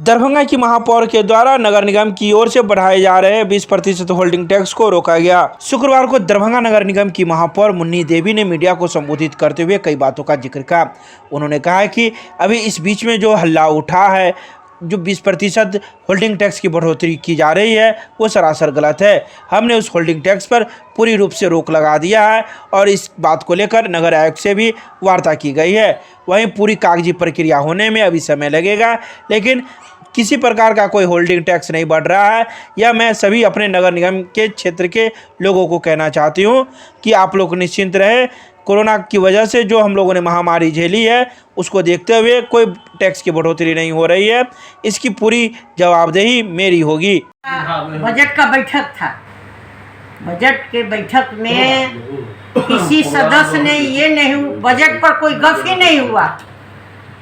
दरभंगा की महापौर के द्वारा नगर निगम की ओर से बढ़ाए जा रहे 20% होल्डिंग टैक्स को रोका गया। शुक्रवार को दरभंगा नगर निगम की महापौर मुन्नी देवी ने मीडिया को संबोधित करते हुए कई बातों का जिक्र किया। उन्होंने कहा कि अभी इस बीच में जो हल्ला उठा है, जो 20% होल्डिंग टैक्स की बढ़ोतरी की जा रही है, वो सरासर गलत है। हमने उस होल्डिंग टैक्स पर पूरी रूप से रोक लगा दिया है और इस बात को लेकर नगर आयुक्त से भी वार्ता की गई है। वहीं पूरी कागजी प्रक्रिया होने में अभी समय लगेगा, लेकिन किसी प्रकार का कोई होल्डिंग टैक्स नहीं बढ़ रहा है। यह मैं सभी अपने नगर निगम के क्षेत्र के लोगों को कहना चाहती हूँ कि आप लोग निश्चिंत रहे। कोरोना की वजह से जो हम लोगों ने महामारी झेली है, उसको देखते हुए कोई टैक्स की बढ़ोतरी नहीं हो रही है। इसकी पूरी जवाबदेही मेरी होगी। बजट का बैठक था। बजट के बैठक में किसी सदस्य ने ये नहीं, बजट पर कोई गप ही नहीं हुआ।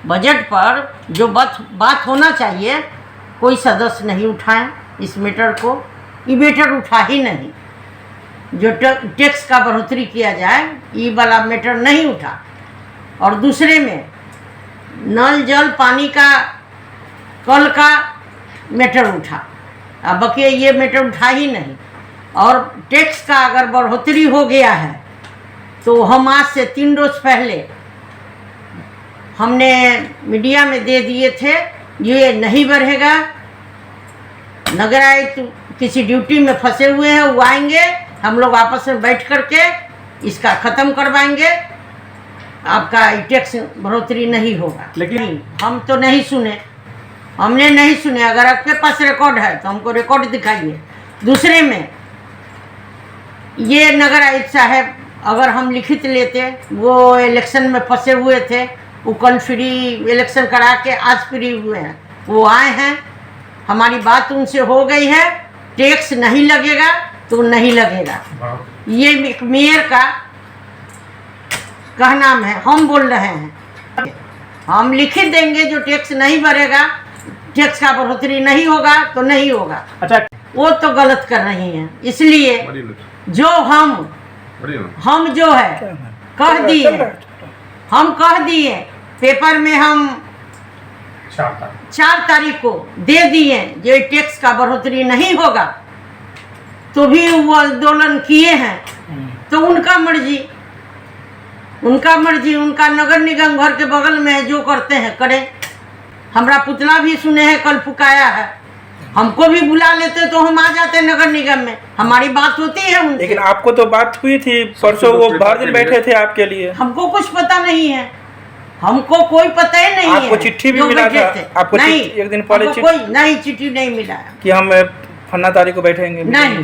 बजट पर जो बात होना चाहिए, कोई सदस्य नहीं उठाए इस मैटर को। ये मैटर उठा ही नहीं। जो टैक्स का बढ़ोतरी किया जाए, ये वाला मैटर नहीं उठा। और दूसरे में नल जल पानी का कल का मैटर उठा, अब बकिया ये मैटर उठा ही नहीं। और टैक्स का अगर बढ़ोतरी हो गया है तो हम आज से 3 रोज पहले हमने मीडिया में दे दिए थे, ये नहीं बढ़ेगा। नगर आयुक्त किसी ड्यूटी में फंसे हुए हैं, वो आएंगे, हम लोग आपस में बैठ करके इसका ख़त्म करवाएंगे। आपका टैक्स बढ़ोतरी नहीं होगा। लेकिन हम तो नहीं सुने, हमने नहीं सुने। अगर आपके पास रिकॉर्ड है तो हमको रिकॉर्ड दिखाइए। दूसरे में ये नगर आयुक्त साहब, अगर हम लिखित लेते, वो इलेक्शन में फंसे हुए थे, वो कल फ्री इलेक्शन करा के आज फ्री हुए हैं, वो आए हैं, हमारी बात उनसे हो गई है। टैक्स नहीं लगेगा तो नहीं लगेगा, ये मेयर का कहना है। हम बोल रहे हैं, हम लिखित देंगे जो टैक्स नहीं बढ़ेगा, टैक्स का बढ़ोतरी नहीं होगा तो नहीं होगा। अच्छा, वो तो गलत कर रही हैं। इसलिए जो हम जो है कह दिए, हम कह दिए पेपर में, हम 4 तारीख को दे दिए जो टैक्स का बढ़ोतरी नहीं होगा, तो भी वो आंदोलन किए हैं। तो उनका मर्जी, उनका नगर निगम घर के बगल में जो करते हैं करें। हमरा पुतला भी सुने हैं, कल फुकाया है, हमको भी बुला लेते तो हम आ जाते नगर निगम में, हमारी बात होती है उनसे। लेकिन आपको तो बात हुई थी परसों, वो भर दिन बैठे थे आपके लिए। हमको कुछ पता नहीं है, हमको कोई पता ही नहीं है। आपको चिट्ठी भी मिला था? आपको नहीं, एक दिन पहले कोई नहीं चिट्ठी नहीं मिला कि हम फन्ना तारीख को बैठेंगे। नहीं,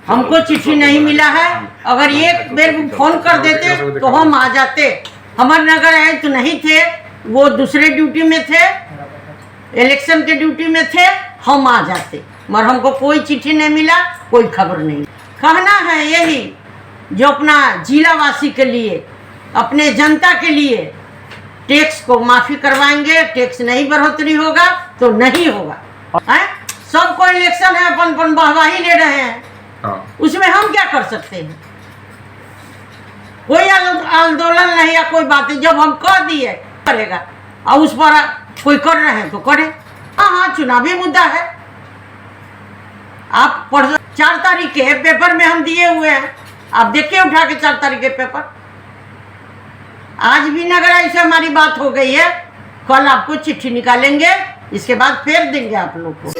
हमको चिट्ठी नहीं मिला है। अगर एक बेर फोन कर देते तो हम आ जाते। हमारे नगर आयुक्त तो नहीं थे, वो दूसरे ड्यूटी में थे, इलेक्शन के ड्यूटी में थे, हम आ जाते। मगर हमको कोई चिट्ठी नहीं मिला, कोई खबर नहीं। कहना है यही, जो अपना जिलावासी के लिए, अपने जनता के लिए टैक्स को माफ़ी करवाएंगे। टैक्स नहीं बढ़ोतरी होगा तो नहीं होगा। सबको इलेक्शन है, अपन वाहवाही ले रहे हैं, उसमें हम क्या कर सकते हैं? कोई आंदोलन नहीं या कोई बात नहीं। जब हम कह दिए करेगा, और उस पर कोई कर रहे हैं तो करे। हाँ, चुनावी मुद्दा है। आप 4 तारीख के पेपर में हम दिए हुए हैं, आप देखिए उठा के 4 तारीख के पेपर। आज भी नगर आयुक्त से हमारी बात हो गई है, कल आपको चिट्ठी निकालेंगे, इसके बाद फेर देंगे आप लोग को।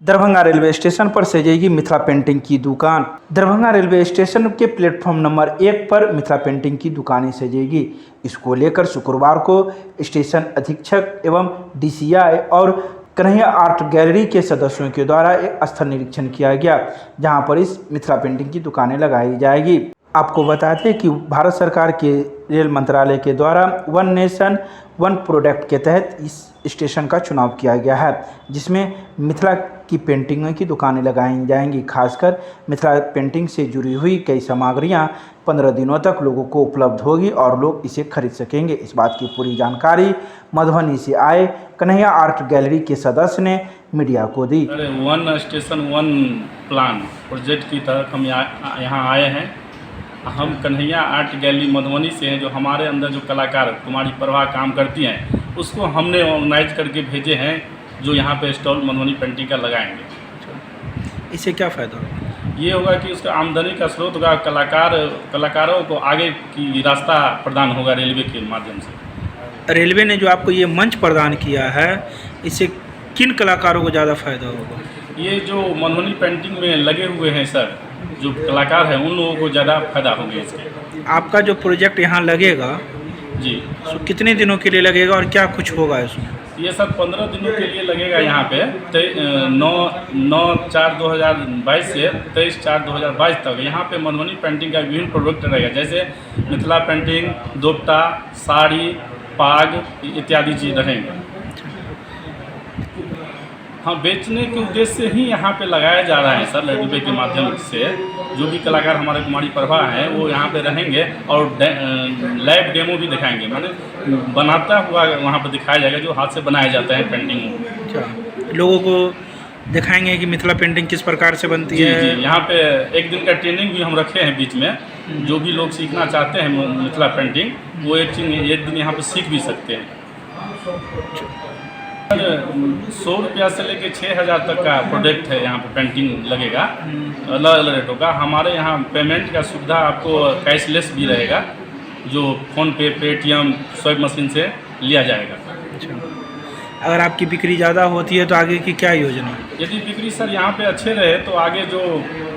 दरभंगा रेलवे स्टेशन पर सजेगी मिथिला पेंटिंग की दुकान। दरभंगा रेलवे स्टेशन के प्लेटफॉर्म नंबर 1 पर मिथिला पेंटिंग की दुकानें सजेगी। इसको लेकर शुक्रवार को स्टेशन अधीक्षक एवं DCI और कन्हैया आर्ट गैलरी के सदस्यों के द्वारा एक स्थल निरीक्षण किया गया, जहां पर इस मिथिला पेंटिंग की दुकानें लगाई जाएगी। आपको बता दें कि भारत सरकार के रेल मंत्रालय के द्वारा 1 नेशन 1 प्रोडक्ट के तहत इस स्टेशन का चुनाव किया गया है, जिसमें मिथिला की पेंटिंगों की दुकानें लगाई जाएंगी। खासकर मिथिला पेंटिंग से जुड़ी हुई कई सामग्रियां 15 दिनों तक लोगों को उपलब्ध होगी और लोग इसे खरीद सकेंगे। इस बात की पूरी जानकारी मधुबनी से आए कन्हैया आर्ट गैलरी के सदस्य ने मीडिया को दी। One station one plan project की तहत हम यहाँ आए हैं। हम कन्हैया आर्ट गैलरी मधुबनी से हैं। जो हमारे अंदर जो कलाकार कुमारी प्रभा काम करती हैं उसको हमने ऑर्गेनाइज करके भेजे हैं, जो यहाँ पे स्टॉल मधुबनी पेंटिंग का लगाएंगे। इससे क्या फ़ायदा होगा? ये होगा कि उसका आमदनी का स्रोत होगा, कलाकारों को आगे की रास्ता प्रदान होगा रेलवे के माध्यम से। रेलवे ने जो आपको ये मंच प्रदान किया है, इससे किन कलाकारों को ज़्यादा फायदा होगा? ये जो मधुबनी पेंटिंग में लगे हुए हैं सर, जो कलाकार हैं उन लोगों को ज़्यादा फायदा होगा इसके। आपका जो प्रोजेक्ट यहाँ लगेगा जी, तो कितने दिनों के लिए लगेगा और क्या कुछ होगा इसमें? ये सर 15 दिनों के लिए लगेगा यहाँ पे। 9/4/2022 से 23/4/2022 तक यहाँ पे मधुबनी पेंटिंग का विभिन्न प्रोडक्ट रहेगा, जैसे मिथिला पेंटिंग, दोपटा, साड़ी, पाग इत्यादि चीज़ रहेंगे। हाँ, बेचने के उद्देश्य से ही यहाँ पे लगाया जा रहा है सर, रेलवे के माध्यम से। जो भी कलाकार हमारे कुमारी प्रभा हैं वो यहाँ पे रहेंगे और लाइव डेमो भी दिखाएंगे, माने बनाता हुआ वहाँ पे दिखाया जाएगा, जो हाथ से बनाया जाता है पेंटिंग। अच्छा, लोगों को दिखाएंगे कि मिथिला पेंटिंग किस प्रकार से बनती है। जी, यहाँ पे एक दिन का ट्रेनिंग भी हम रखे हैं बीच में। जो भी लोग सीखना चाहते हैं मिथिला पेंटिंग, वो एक दिन यहाँ पे सीख भी सकते हैं। 100 रुपया से लेके 6000 तक का प्रोडक्ट है। यहाँ पे पेंटिंग लगेगा, अलग अलग रेटों का। हमारे यहाँ पेमेंट का सुविधा आपको कैशलेस भी रहेगा, जो फ़ोन पे, पेटीएम, स्वाइप मशीन से लिया जाएगा। अच्छा, अगर आपकी बिक्री ज़्यादा होती है तो आगे की क्या योजना? यदि बिक्री सर यहाँ पे अच्छे रहे तो आगे जो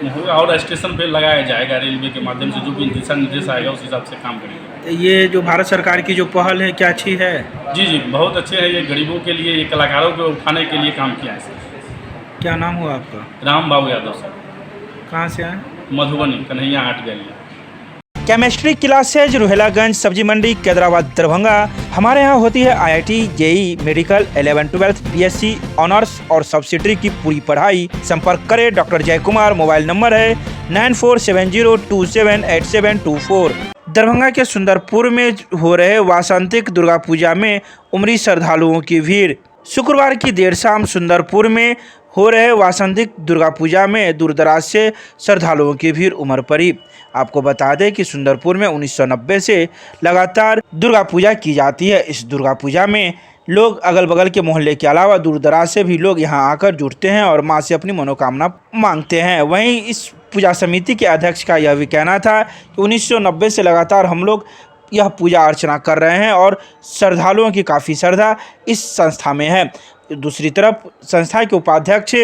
होगा और स्टेशन पे लगाया जाएगा रेलवे के माध्यम से। जो भी दिशा निर्देश आएगा उस हिसाब से काम करेंगे। ये जो भारत सरकार की जो पहल है क्या अच्छी है? जी, बहुत अच्छे हैं। ये गरीबों के लिए, ये कलाकारों को उठाने के लिए काम किया है सर। क्या नाम हुआ आपका? राम बाबू यादव सर, कहाँ से आए? Madhubani, Kanhaiya art gallery. Chemistry classes Rohilaganj सब्जी मंडी कैदराबाद दरभंगा। हमारे यहाँ होती है IIT, JEE, medical, 11, 12, BSc honours और सब्सिडरी की पूरी पढ़ाई। संपर्क करें डॉक्टर जय कुमार। मोबाइल नंबर है 9470278724। दरभंगा के सुंदरपुर में हो रहे वासंतिक दुर्गा पूजा में उमड़ी श्रद्धालुओं की भीड़। शुक्रवार की देर शाम सुंदरपुर में हो रहे वासंतिक दुर्गा पूजा में दूरदराज से श्रद्धालुओं की भीड़ उमड़ पड़ी। आपको बता दें कि सुंदरपुर में 1990 से लगातार दुर्गा पूजा की जाती है। इस दुर्गा पूजा में लोग अगल बगल के मोहल्ले के अलावा दूर दराज से भी लोग यहां आकर जुटते हैं और मां से अपनी मनोकामना मांगते हैं। वहीं इस पूजा समिति के अध्यक्ष का यह भी कहना था कि 1990 से लगातार हम लोग यह पूजा अर्चना कर रहे हैं और श्रद्धालुओं की काफ़ी श्रद्धा इस संस्था में है। दूसरी तरफ संस्था के उपाध्यक्ष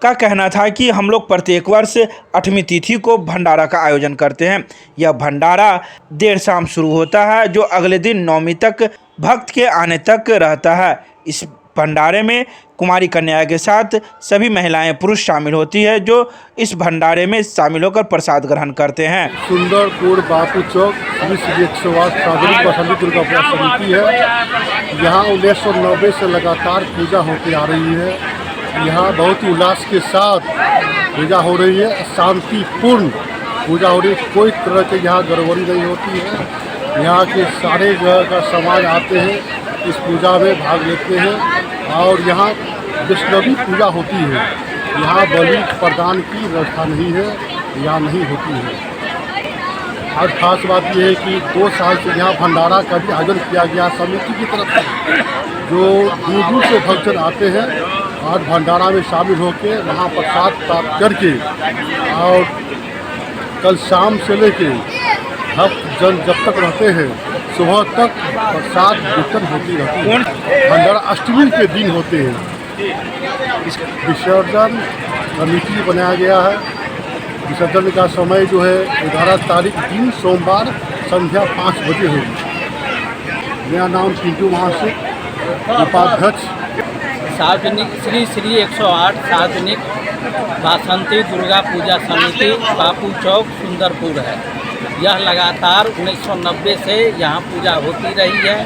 का कहना था कि हम लोग प्रत्येक वर्ष 8वीं तिथि को भंडारा का आयोजन करते हैं। यह भंडारा देर शाम शुरू होता है, जो अगले दिन 9वीं तक भक्त के आने तक रहता है। इस भंडारे में कुमारी कन्या के साथ सभी महिलाएं पुरुष शामिल होती है, जो इस भंडारे में शामिल होकर प्रसाद ग्रहण करते हैं। सुंदरपुर बापू चौक श्री 108 सार्वजनिक वसंती दुर्गा पूजा समिति है। यहाँ 1990 से लगातार पूजा होती आ रही है। यहाँ बहुत ही उल्लास के साथ पूजा हो रही है, शांतिपूर्ण पूजा हो रही है। कोई तरह के यहाँ गड़बड़ी नहीं होती है। यहाँ के सारे जगह का समाज आते हैं, इस पूजा में भाग लेते हैं और यहाँ वैष्णवी पूजा होती है। यहाँ बलि प्रदान की व्यवस्था नहीं है, यहाँ नहीं होती है। और खास बात यह है कि 2 साल से यहाँ भंडारा का भी आयोजन किया गया समिति की तरफ से। जो दूर दूर से भक्तजन आते हैं और भंडारा में शामिल होकर वहाँ प्रसाद प्राप्त करके, और कल शाम से लेके भक्तजन जब तक रहते हैं सुबह तक प्रसाद वितरण होती रहती है। भंडारा अष्टमी के दिन होते हैं। विसर्जन कमेटी बनाया गया है। विसर्जन का समय जो है 11 तारीख दिन सोमवार संध्या 5 बजे होगी। मेरा नाम पिंटू महाशय, उपाध्यक्ष सार्वजनिक श्री 108 सार्वजनिक वासंती दुर्गा पूजा समिति बापू चौक सुंदरपुर है। यह लगातार 1990 से यहाँ पूजा होती रही है।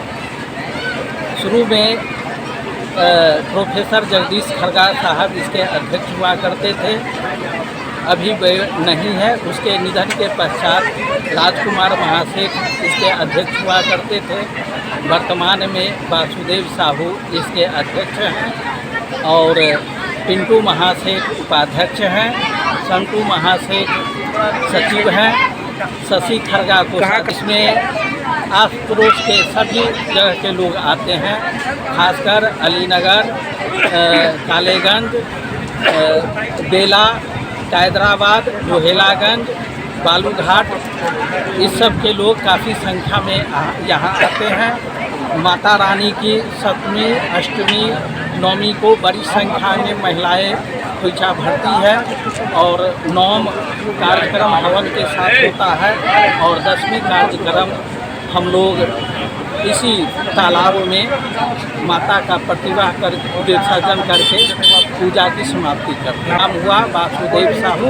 शुरू में प्रोफेसर जगदीश खरगार साहब इसके अध्यक्ष हुआ करते थे। अभी वे नहीं है। उसके निधन के पश्चात राजकुमार महासेठ इसके अध्यक्ष हुआ करते थे। वर्तमान में वासुदेव साहू इसके अध्यक्ष हैं और पिंटू महासेठ उपाध्यक्ष हैं। संतू महासेठ सचिव हैं। शशि खरगा को इसमें आस पड़ोस के सभी जगह के लोग आते हैं, खासकर अलीनगर, कालेगंज, बेला, कैदराबाद, जोहेलागंज, बालूघाट, इस सब के लोग काफ़ी संख्या में यहाँ आते हैं। माता रानी की सप्तमी, अष्टमी, नवमी को बड़ी संख्या में महिलाएं खोइछा भरती है और नौम कार्यक्रम हवन के साथ होता है और 10वीं कार्यक्रम हम लोग इसी तालाब में माता का प्रतिवाह कर विसर्जन करके पूजा की समाप्ति करते हैं। नाम हुआ वासुदेव साहू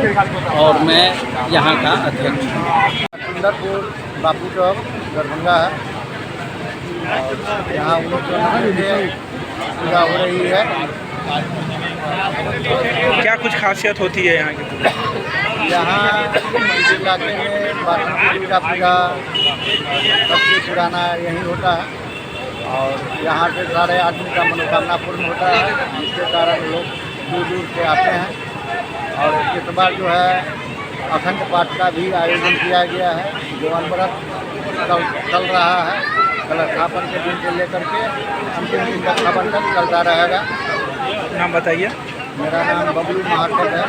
और मैं यहाँ का अध्यक्ष हूँ। सुंदरपुर बापू चौक दरभंगा है और यहाँ पूजा हो रही है। क्या कुछ खासियत होती है यहाँ की? यहाँ इस इलाके में बासंती दुर्गा पूजा सबसे पुराना यही होता है और यहाँ के सारे आदमी का मनोकामना पूर्ण होता है, जिसके कारण लोग दूर दूर से आते हैं। और इस बार जो है अखंड पाठ का भी आयोजन किया गया है, जो अनवरत चल रहा है। कलशास्थापन के दिन से लेकर के अंतिम दिन का स्थापन तक चलता रहेगा। नाम बताइए। मेरा नाम बबलू महासेठ है।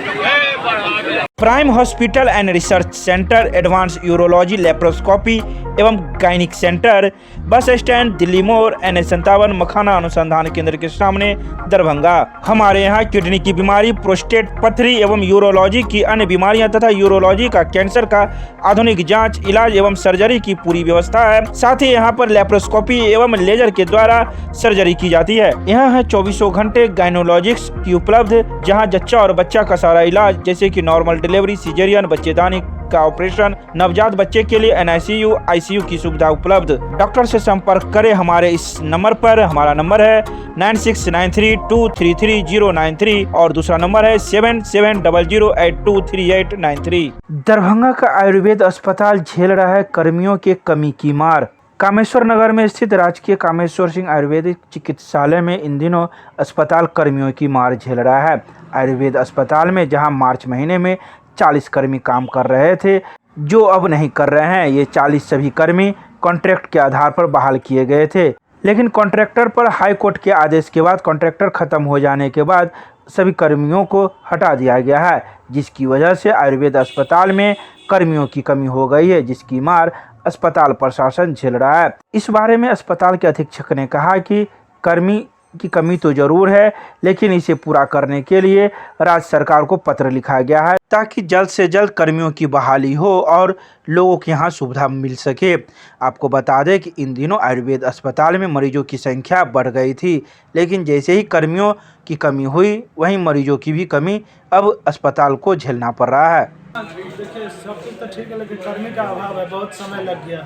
Prime hospital and research centre, advance urology, laparoscopy एवं gynaec centre, bus stand, Delhi मोड़, NH57, मखाना अनुसंधान केंद्र के सामने, दरभंगा। हमारे यहाँ किडनी की बीमारी, प्रोस्टेट, पथरी एवं यूरोलॉजी की अन्य बीमारियां तथा यूरोलॉजी का कैंसर का आधुनिक जांच, इलाज एवं सर्जरी की पूरी व्यवस्था है। साथ ही यहाँ पर लेप्रोस्कोपी एवं लेजर के द्वारा सर्जरी की जाती है। यहाँ है 24 घंटे गायनोलॉजिक्स की उपलब्ध, जहाँ जच्चा और बच्चा का सारा इलाज जैसे कि नॉर्मल डिलीवरी, सिजेरियन, बच्चेदानी का ऑपरेशन, नवजात बच्चे के लिए NICU, ICU की सुविधा उपलब्ध। डॉक्टर से संपर्क करें हमारे इस नंबर पर। हमारा नंबर है 9693233093 और दूसरा नंबर है 7700823893। दरभंगा का आयुर्वेद अस्पताल झेल रहा है कर्मियों के कमी की मार। कामेश्वर नगर में स्थित राजकीय कामेश्वर सिंह आयुर्वेदिक चिकित्सालय में इन दिनों अस्पताल कर्मियों की मार झेल रहा है। आयुर्वेद अस्पताल में जहां मार्च महीने में 40 कर्मी काम कर रहे थे, जो अब नहीं कर रहे हैं। ये 40 सभी कर्मी कॉन्ट्रैक्ट के आधार पर बहाल किए गए थे, लेकिन कॉन्ट्रैक्टर पर हाई कोर्ट के आदेश के बाद कॉन्ट्रैक्टर खत्म हो जाने के बाद सभी कर्मियों को हटा दिया गया है, जिसकी वजह से आयुर्वेद अस्पताल में कर्मियों की कमी हो गई है, जिसकी मार अस्पताल प्रशासन झेल रहा है। इस बारे में अस्पताल के अधीक्षक ने कहा कि कर्मी की कमी तो जरूर है, लेकिन इसे पूरा करने के लिए राज्य सरकार को पत्र लिखा गया है, ताकि जल्द से जल्द कर्मियों की बहाली हो और लोगों के यहाँ सुविधा मिल सके। आपको बता दें कि इन दिनों आयुर्वेद अस्पताल में मरीजों की संख्या बढ़ गई थी, लेकिन जैसे ही कर्मियों की कमी हुई, वहीं मरीजों की भी कमी अब अस्पताल को झेलना पड़ रहा है। देखिए सब कुछ तो ठीक है, लेकिन कर्मी का अभाव है। बहुत समय लग गया,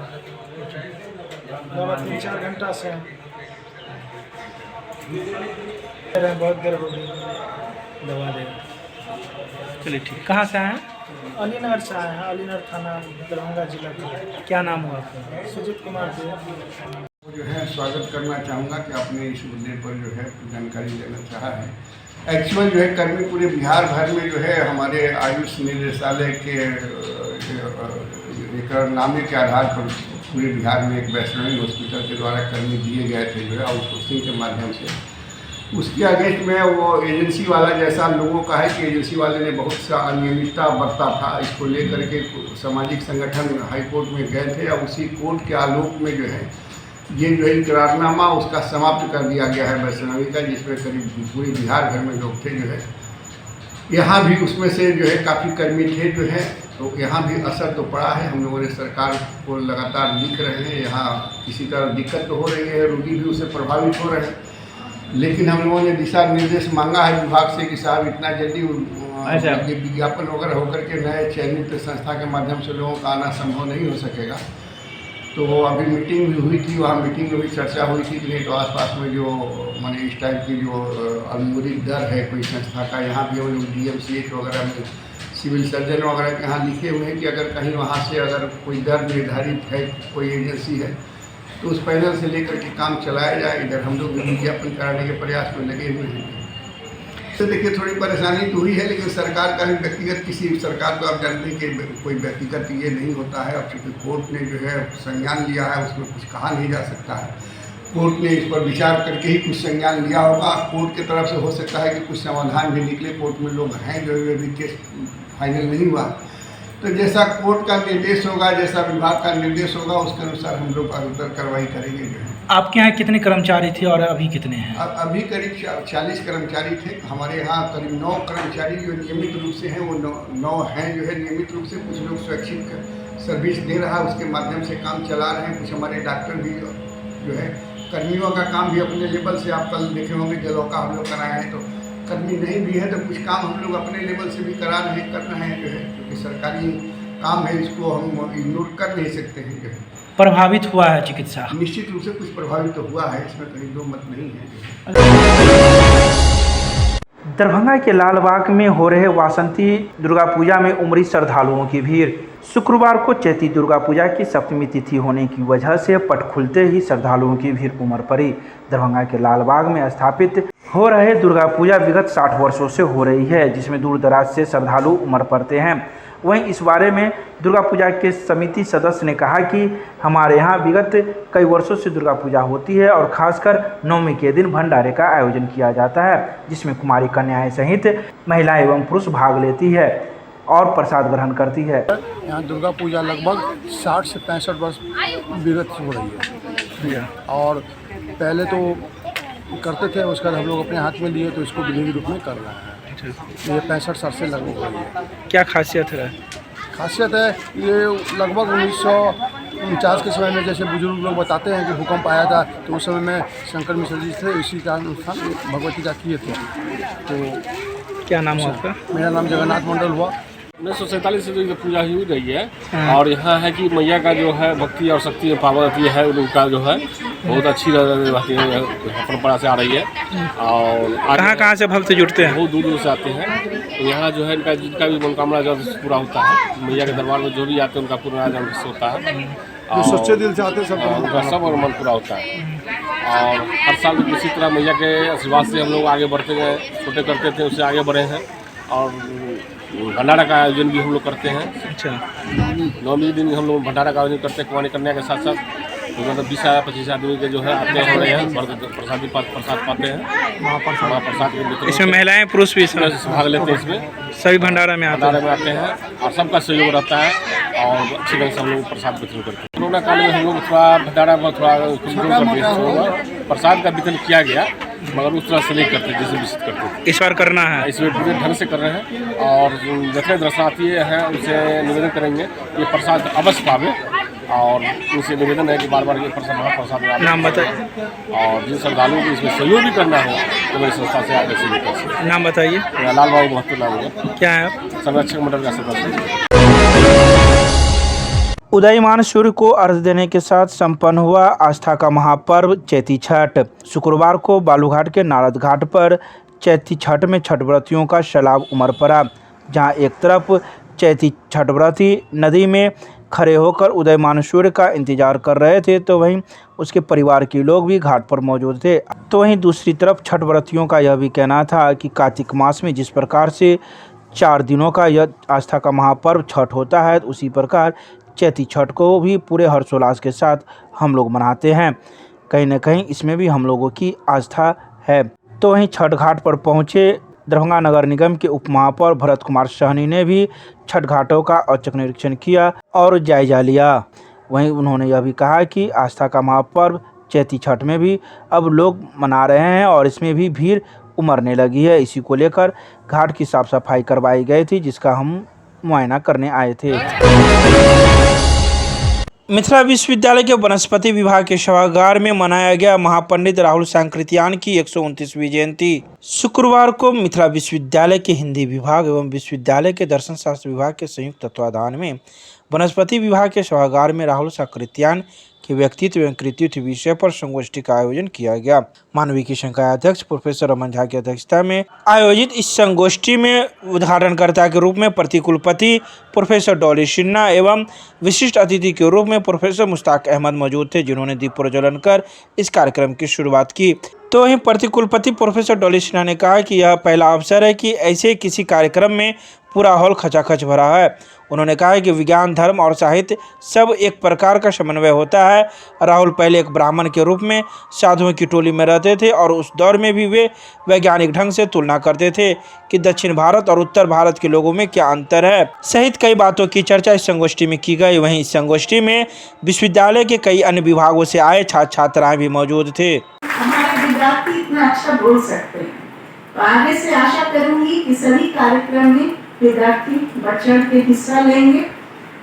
लगभग 3-4 घंटा से बहुत देर हो गई दवा दे। चलिए ठीक। कहाँ से आए हैं? अलीनगर से आए हैं, अलीनगर थाना, दरभंगा जिला का। क्या नाम हुआ आपका? सुजीत कुमार जी। जो है स्वागत करना चाहूँगा कि आपने इस मुद्दे पर जो है जानकारी देना चाहा है। एक्चुअल जो है कर्मी पूरे बिहार भर में जो है हमारे आयुष निदेशालय के नामे के आधार पर पूरे बिहार में एक वैष्णवी हॉस्पिटल के द्वारा कर्मी दिए गए थे जो है आउटसोर्सिंग के माध्यम से। उसके अगेंस्ट में वो एजेंसी वाला जैसा लोगों का है कि एजेंसी वाले ने बहुत सा अनियमितता बरता था। इसको लेकर के सामाजिक संगठन हाई कोर्ट में गए थे और उसी कोर्ट के आलोक में जो है ये जो है करारनामा उसका समाप्त कर दिया गया है वैष्णवी का, जिसमें करीब पूरे बिहार भर में लोग थे जो है। यहाँ भी उसमें से जो है काफ़ी कर्मी थे जो है, तो यहाँ भी असर तो पड़ा है। हम लोगों ने सरकार को लगातार लिख रहे हैं, यहाँ किसी तरह दिक्कत तो हो रही है, रोगी भी उससे प्रभावित हो रहे हैं, लेकिन हम लोगों ने दिशा निर्देश मांगा है विभाग से कि साहब इतना जल्दी ये विज्ञापन वगैरह होकर के नए चयनित संस्था के माध्यम से लोगों का आना संभव नहीं हो सकेगा। तो अभी मीटिंग भी हुई थी, वहाँ मीटिंग में भी चर्चा हुई थी कि नहीं तो आसपास में जो माने इस टाइप की जो अनुमोदित दर है कोई संस्था का, यहाँ भी हम लोग DMCH वगैरह में सिविल सर्जन वगैरह के यहाँ लिखे हुए हैं कि अगर कहीं वहाँ से अगर कोई दर निर्धारित है, कोई एजेंसी है, तो उस पैनल से लेकर के काम चलाया जाए। इधर हम लोग भी विज्ञापन कराने के प्रयास में लगे हुए हैं। तो देखिए थोड़ी परेशानी तो हुई है, लेकिन सरकार का भी व्यक्तिगत, किसी सरकार को आप जानते हैं कि कोई व्यक्तिगत ये नहीं होता है। और चूँकि कोर्ट ने जो है संज्ञान लिया है, उसमें कुछ कहा नहीं जा सकता है। कोर्ट ने इस पर विचार करके ही कुछ संज्ञान लिया होगा। कोर्ट की तरफ से हो सकता है कि कुछ समाधान भी निकले। कोर्ट में लोग हैं जो अभी केस फाइनल नहीं हुआ, तो जैसा कोर्ट का निर्देश होगा, जैसा विभाग का निर्देश होगा, उसके अनुसार हम लोग अग्रतर कार्रवाई करेंगे। जो है आपके यहाँ कितने कर्मचारी थे और अभी कितने हैं? अभी करीब 40 कर्मचारी थे हमारे यहाँ। करीब 9 कर्मचारी जो नियमित रूप से हैं, वो 9 हैं जो है नियमित रूप से। कुछ लोग स्वैच्छिक सर्विस दे रहा है, उसके माध्यम से काम चला रहे हैं। कुछ हमारे डॉक्टर भी जो है, कर्मियों का काम भी अपने लेवल से, आप कल देखे होंगे जलों का हम लोग कराए हैं, तो कर्मी नहीं भी है तो कुछ काम हम लोग अपने लेवल से भी कर रहे हैं जो है, क्योंकि सरकारी काम है, इसको हम इग्नोर कर नहीं सकते हैं। जो है प्रभावित हुआ है चिकित्सा? निश्चित रूप से कुछ प्रभावित तो हुआ है, इसमें कहीं दो मत नहीं है। दरभंगा के लालबाग में हो रहे वासंती दुर्गा पूजा में उमड़ी श्रद्धालुओं की भीड़। शुक्रवार को चैती दुर्गा पूजा की सप्तमी तिथि होने की वजह से पट खुलते ही श्रद्धालुओं की भीड़ उमड़ पड़ी। दरभंगा के लालबाग में स्थापित हो रहे दुर्गा पूजा विगत 60 वर्षों से हो रही है, जिसमें दूर दराज से श्रद्धालु उमड़ पड़ते हैं। वहीं इस बारे में दुर्गा पूजा के समिति सदस्य ने कहा कि हमारे यहाँ विगत कई वर्षों से दुर्गा पूजा होती है और खासकर नवमी के दिन भंडारे का आयोजन किया जाता है, जिसमें कुमारी कन्याएं सहित महिलाएं एवं पुरुष भाग लेती है और प्रसाद ग्रहण करती है। यहाँ दुर्गा पूजा लगभग 60 से 65 वर्ष विगत हो रही है और पहले तो करते थे, उसके बाद हम लोग अपने हाथ में लिए तो इसको विधि रूप में कर रहे हैं। ये 65 साल से लगभग हो रही है। क्या खासियत है? खासियत है ये लगभग 1949 के समय में, जैसे बुजुर्ग लोग बताते हैं कि भूकंप आया था, तो उस समय में शंकर मिश्र जी थे, इसी का अनुष्ठान भगवती का किए थे। तो क्या नाम हुआ आपका? मेरा नाम जगन्नाथ मंडल हुआ। 1947 से जो ये पूजा ही रही है और यहाँ है कि मैया का जो है भक्ति और शक्ति में पार्वती है, उनका जो है बहुत अच्छी रहती है, परंपरा से आ रही है। और कहाँ से भक्त जुड़ते हैं? बहुत दूर दूर से आते हैं। तो यहाँ जो है इनका जिनका भी मनोकामना जल्द पूरा होता है, मैया के दरबार में जो भी आते हैं उनका पूरा जल्द होता है। जो सच्चे दिल से आते सब उनका सब और मन पूरा होता है। और हर साल इसी तरह मैया के आशीर्वाद से हम लोग आगे बढ़ते गए, छोटे करते थे उससे आगे बढ़े हैं। और भंडारा का आयोजन भी हम लोग करते हैं। अच्छा, नौवीं दिन हम लोग भंडारा का आयोजन करते हैं। कुमारी कन्या के साथ साथ तो मतलब 20-25 आदमी के जो है आते हैं, प्रसाद पाते हैं। महाप्रसाद के वितरण इसमें महिलाएं पुरुष भी भाग लेते हैं। इसमें सभी भंडारा में आते हैं और सबका सहयोग रहता है और अच्छी ढंग से हम लोग प्रसाद वितरण करते हैं। कोरोना काल में हम लोग थोड़ा भंडारा में थोड़ा प्रसाद का वितरण किया गया, मगर उस तरह से नहीं करते जैसे विशिष्ट करते थे। इस बार करना है, इसमें पूरे ढंग से कर रहे हैं। और जितने दर्शनार्थी हैं उनसे निवेदन करेंगे ये प्रसाद अवश्य पावे और उनसे निवेदन है कि बार बार ये महाप्रसाद नाम बताइए। और जिन श्रद्धालुओं को इसमें सहयोग भी करना हो तो मेरी संस्था से आगे सहयोग कर सकते। नाम बताइए। लाल बाबू महतो नाम है। क्या है आप? संरक्षक मंडल का सदस्य। उदयमान सूर्य को अर्घ्य देने के साथ संपन्न हुआ आस्था का महापर्व चैती छठ। शुक्रवार को बालूघाट के नारद घाट पर चैती छठ में छठ व्रतियों का सैलाब उमड़ पड़ा। जहां एक तरफ चैती छठ व्रती नदी में खड़े होकर उदयमान सूर्य का इंतजार कर रहे थे, तो वहीं उसके परिवार के लोग भी घाट पर मौजूद थे। तो वहीं दूसरी तरफ छठ व्रतियों का यह भी कहना था कि कार्तिक मास में जिस प्रकार से 4 दिनों का यह आस्था का महापर्व छठ होता है, उसी प्रकार चैती छठ को भी पूरे हर्षोल्लास के साथ हम लोग मनाते हैं। कहीं न कहीं इसमें भी हम लोगों की आस्था है। तो वहीं छठ घाट पर पहुँचे दरभंगा नगर निगम के उप महापौर भरत कुमार सहनी ने भी छठ घाटों का औचक निरीक्षण किया और जायजा लिया। वहीं उन्होंने यह भी कहा कि आस्था का महापर्व चैती छठ में भी अब लोग मना रहे हैं और इसमें भी भीड़ उमड़ने लगी है। इसी को लेकर घाट की साफ सफाई करवाई गई थी, जिसका हम मुआयना करने आए थे। मिथिला विश्वविद्यालय के वनस्पति विभाग के सभागार में मनाया गया महापंडित राहुल सांकृत्यायन की 129वीं जयंती। शुक्रवार को मिथिला विश्वविद्यालय के हिंदी विभाग एवं विश्वविद्यालय के दर्शन शास्त्र विभाग के संयुक्त तत्वाधान में वनस्पति विभाग के सभागार में राहुल सांकृत्यायन के व्यक्तित्व एवं कृतित्व विषय पर संगोष्ठी का आयोजन किया गया। मानविकी संकाय अध्यक्ष प्रोफेसर रमन झा की अध्यक्षता में आयोजित इस संगोष्ठी में उद्घाटनकर्ता के रूप में प्रतिकुलपति प्रोफेसर डॉली सिन्हा एवं विशिष्ट अतिथि के रूप में प्रोफेसर मुश्ताक अहमद मौजूद थे, जिन्होंने दीप प्रज्वलन कर इस कार्यक्रम की शुरुआत की। तो वहीं प्रतिकुलपति प्रोफेसर डॉली सिन्हा ने कहा कि यह पहला अवसर है कि ऐसे किसी कार्यक्रम में पूरा हॉल खचाखच भरा है। उन्होंने कहा कि विज्ञान, धर्म और साहित्य सब एक प्रकार का समन्वय होता है। राहुल पहले एक ब्राह्मण के रूप में साधुओं की टोली में रहते थे और उस दौर में भी वे वैज्ञानिक ढंग से तुलना करते थे कि दक्षिण भारत और उत्तर भारत के लोगों में क्या अंतर है, सहित कई बातों की चर्चा इस संगोष्ठी में की गई। वहीं इस संगोष्ठी में विश्वविद्यालय के कई अन्य विभागों से आए छात्र छात्राएं भी मौजूद थे। हमारे विद्यार्थी इतना अच्छा बोल सकते हैं, तो आगे से आशा करूंगी कि सभी कार्यक्रम में विद्यार्थी बढ़ चढ़ के हिस्सा लेंगे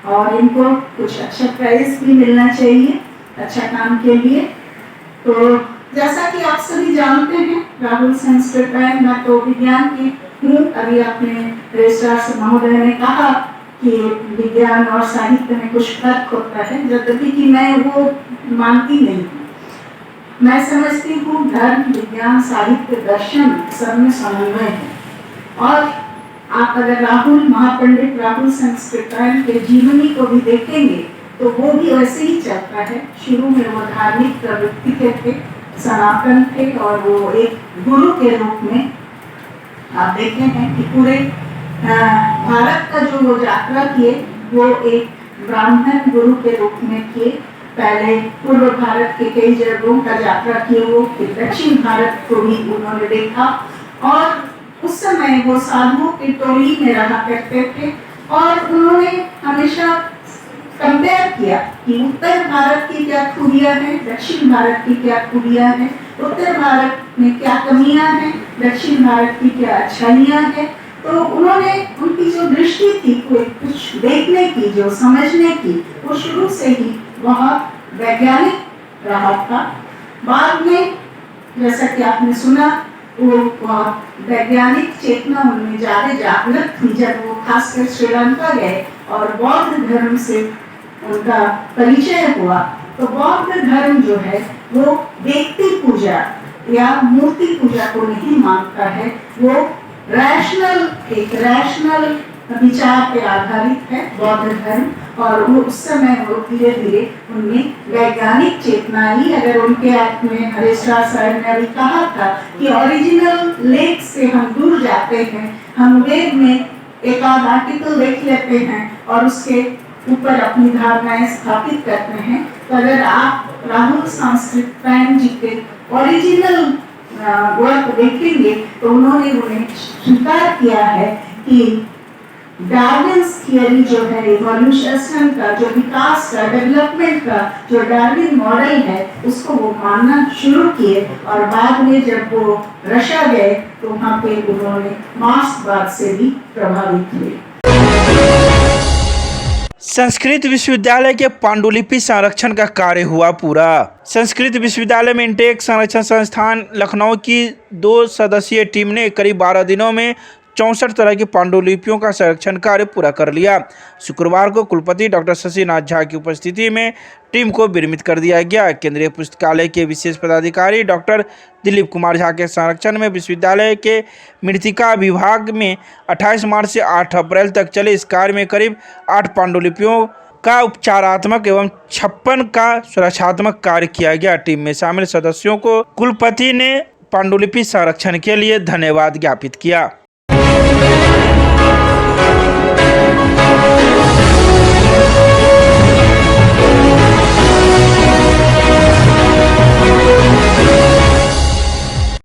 और इनको कुछ अच्छा प्राइज भी मिलना चाहिए अच्छा काम के लिए। तो जैसा कि आप सभी जानते हैं, राहुल संस्कृत बैंक में तो विज्ञान की हूँ। अभी अपने रजिस्ट्रार महोदय ने कहा कि विज्ञान और साहित्य में कुछ फर्क होता है, जबकि कि मैं वो मानती नहीं हूँ। मैं समझती हूँ धर्म, विज्ञान, साहित्य, दर्शन सब में समन्वय है। और आप अगर राहुल महापंडित राहुल संस्कृतायन के जीवनी को भी देखेंगे तो वो भी वैसे ही चलता है। शुरू में वो धार्मिक प्रवृत्ति के थे, सनातन थे और वो एक गुरु के रूप में आप देखते हैं कि पूरे भारत का जो वो यात्रा किए वो एक ब्राह्मण गुरु के रूप में किए। पहले पूर्व भारत के कई जगहों का यात्रा किए वो, फिर दक्षिण भारत को भी उन्होंने देखा और उस समय वो साधुओं की टोली में रहा करते थे और उन्होंने हमेशा कंपेयर किया कि उत्तर भारत की क्या खूबियां हैं, दक्षिण भारत की क्या खूबियां हैं, उत्तर भारत में क्या कमियां हैं, दक्षिण भारत की क्या अच्छाइयां हैं। तो उन्होंने उनकी जो दृष्टि थी कुछ देखने की, जो समझने की, वो शुरू से ही बहुत वैज्ञानिक रहा था। बाद में जैसा कि आपने सुना वो वैज्ञानिक चेतना उनमें ज्यादा जागृत थी जब वो खासकर श्रीलंका गए और बौद्ध धर्म से उनका परिचय हुआ। तो बौद्ध धर्म जो है वो व्यक्ति पूजा या मूर्ति पूजा को नहीं मानता है, वो एक रैशनल विचार पे आधारित है बौद्ध धर्म। और वो उस समय वो धीरे धीरे उनमें वैज्ञानिक चेतना आई। अगर उनके आप में हरेश्वर साहब ने अभी कहा था कि ओरिजिनल लेख से हम दूर जाते हैं, हम वेद में एक आध आर्टिकल देख लेते हैं और उसके ऊपर अपनी धारणाएं स्थापित करते हैं। तो अगर आप राहुल संस्कृतायन जी के ओरिजिनल वर्क देखेंगे तो उन्होंने उन्हें स्वीकार किया है कि डार्विन्स थियरी जो है इवोल्यूशन का, जो विकास का, डेवलपमेंट का जो डार्विन मॉडल है उसको वो मानना शुरू किए। और बाद में जब वो रशिया गए तो वहाँ पे उन्होंने मार्क्सवाद से भी प्रभावित हुए। संस्कृत विश्वविद्यालय के पांडुलिपि संरक्षण का कार्य हुआ पूरा। संस्कृत विश्वविद्यालय में इंटेक संरक्षण संस्थान लखनऊ की 2 सदस्यीय टीम ने करीब 12 दिनों में 64 तरह की पांडुलिपियों का संरक्षण कार्य पूरा कर लिया। शुक्रवार को कुलपति डॉक्टर शशिनाथ झा की उपस्थिति में टीम को विरमित कर दिया गया। केंद्रीय पुस्तकालय के विशेष पदाधिकारी डॉक्टर दिलीप कुमार झा के संरक्षण में विश्वविद्यालय के मृत्तिका विभाग में 28 मार्च से 8 अप्रैल तक चले इस कार्य में करीब 8 पांडुलिपियों का उपचारात्मक एवं 56 का सुरक्षात्मक कार्य किया गया। टीम में शामिल सदस्यों को कुलपति ने पांडुलिपि संरक्षण के लिए धन्यवाद ज्ञापित किया।